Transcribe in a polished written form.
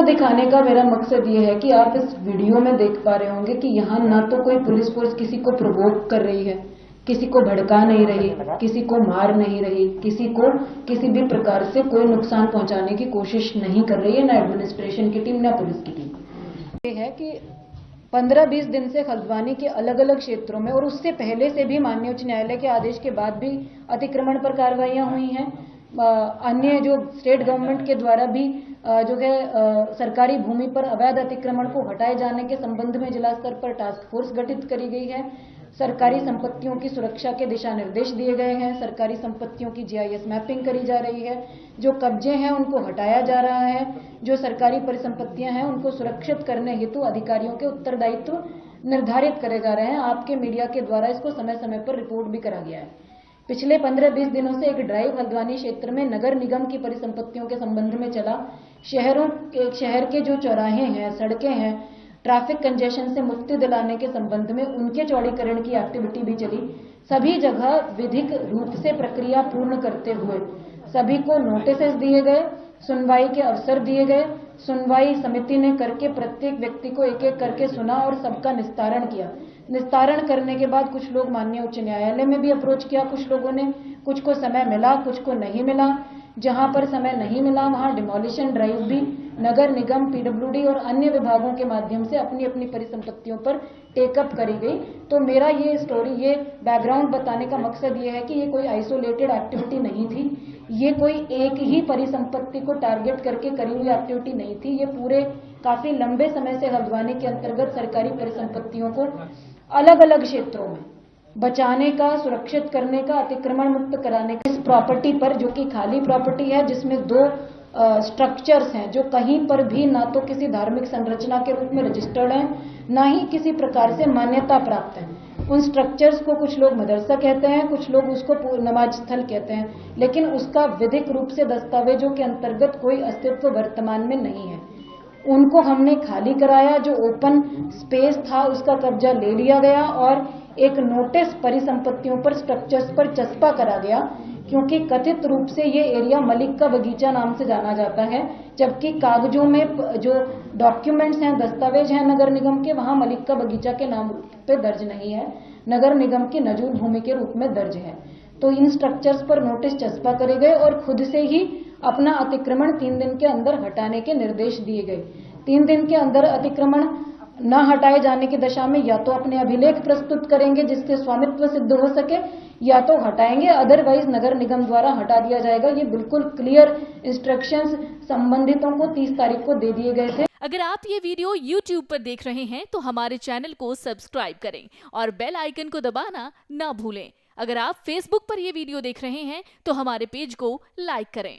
आपको दिखाने का मेरा मकसद ये है कि आप इस वीडियो में देख पा रहे होंगे कि यहाँ ना तो कोई पुलिस फोर्स किसी को प्रोवोक कर रही है, किसी को भड़का नहीं रही, किसी को मार नहीं रही, किसी को किसी भी प्रकार से कोई नुकसान पहुंचाने की कोशिश नहीं कर रही है, ना एडमिनिस्ट्रेशन की टीम ना पुलिस की टीम। ये है कि 15-20 दिन से हल्द्वानी के अलग अलग क्षेत्रों में और उससे पहले से भी माननीय उच्च न्यायालय के आदेश के बाद भी अतिक्रमण पर कार्रवाइयां हुई हैं। अन्य जो स्टेट गवर्नमेंट के द्वारा भी जो है सरकारी भूमि पर अवैध अतिक्रमण को हटाए जाने के संबंध में जिला स्तर पर टास्क फोर्स गठित करी गई है। सरकारी संपत्तियों की सुरक्षा के दिशा निर्देश दिए गए हैं। सरकारी संपत्तियों की जीआईएस मैपिंग करी जा रही है। जो कब्जे हैं उनको हटाया जा रहा है। जो सरकारी परिसंपत्तियां हैं उनको सुरक्षित करने हेतु अधिकारियों के उत्तरदायित्व निर्धारित करे जा रहे हैं। आपके मीडिया के द्वारा इसको समय समय पर रिपोर्ट भी करा गया है। पिछले 15-20 दिनों से एक ड्राइव हल्द्वानी क्षेत्र में नगर निगम की परिसंपत्तियों के संबंध में चला। शहर के जो चौराहे हैं, सड़कें हैं, ट्रैफिक कंजेशन से मुक्ति दिलाने के संबंध में उनके चौड़ीकरण की एक्टिविटी भी चली। सभी जगह विधिक रूप से प्रक्रिया पूर्ण करते हुए सभी को नोटिस दिए गए, सुनवाई के अवसर दिए गए। सुनवाई समिति ने करके प्रत्येक व्यक्ति को एक एक करके सुना और सबका निस्तारण किया। निस्तारण करने के बाद कुछ लोग माननीय उच्च न्यायालय में भी अप्रोच किया, कुछ लोगों ने, कुछ को समय मिला, कुछ को नहीं मिला। जहां पर समय नहीं मिला वहां डिमोलिशन ड्राइव भी नगर निगम, पीडब्ल्यूडी और अन्य विभागों के माध्यम से अपनी अपनी परिसंपत्तियों पर टेकअप करी गई। तो मेरा ये स्टोरी, ये बैकग्राउंड बताने का मकसद ये है कि ये कोई आइसोलेटेड एक्टिविटी नहीं थी, ये कोई एक ही परिसंपत्ति को टारगेट करके करी हुई एक्टिविटी नहीं थी। ये पूरे काफी लंबे समय से हल्द्वानी के अंतर्गत सरकारी परिसंपत्तियों को अलग अलग क्षेत्रों में बचाने का, सुरक्षित करने का, अतिक्रमण मुक्त कराने का, इस प्रॉपर्टी पर जो कि खाली प्रॉपर्टी है जिसमें 2 स्ट्रक्चर्स हैं जो कहीं पर भी ना तो किसी धार्मिक संरचना के रूप में रजिस्टर्ड हैं, ना ही किसी प्रकार से मान्यता प्राप्त है। उन स्ट्रक्चर्स को कुछ लोग मदरसा कहते हैं, कुछ लोग उसको नमाज स्थल कहते हैं, लेकिन उसका विधिक रूप से दस्तावेजों के अंतर्गत कोई अस्तित्व वर्तमान में नहीं है। उनको हमने खाली कराया, जो ओपन स्पेस था उसका कब्जा ले लिया गया और एक नोटिस परिसंपत्तियों पर, स्ट्रक्चर्स पर चस्पा करा गया, क्योंकि कथित रूप से ये एरिया मलिक का बगीचा नाम से जाना जाता है, जबकि कागजों में जो डॉक्यूमेंट्स हैं, दस्तावेज हैं नगर निगम के, वहां मलिक का बगीचा के नाम पे दर्ज नहीं है, नगर निगम की नजूल भूमि के रूप में दर्ज है। तो इन स्ट्रक्चर्स पर नोटिस चस्पा करे गए और खुद से ही अपना अतिक्रमण 3 दिन के अंदर हटाने के निर्देश दिए गए। 3 दिन के अंदर अतिक्रमण न हटाए जाने की दशा में या तो अपने अभिलेख प्रस्तुत करेंगे जिससे स्वामित्व सिद्ध हो सके, या तो हटाएंगे, अदरवाइज नगर निगम द्वारा हटा दिया जाएगा। ये बिल्कुल क्लियर इंस्ट्रक्शंस संबंधितों को 30 तारीख को दे दिए गए थे। अगर आप ये वीडियो YouTube पर देख रहे हैं तो हमारे चैनल को सब्सक्राइब करें और बेल आइकन को दबाना ना भूलें। अगर आप Facebook पर ये वीडियो देख रहे हैं तो हमारे पेज को लाइक करें।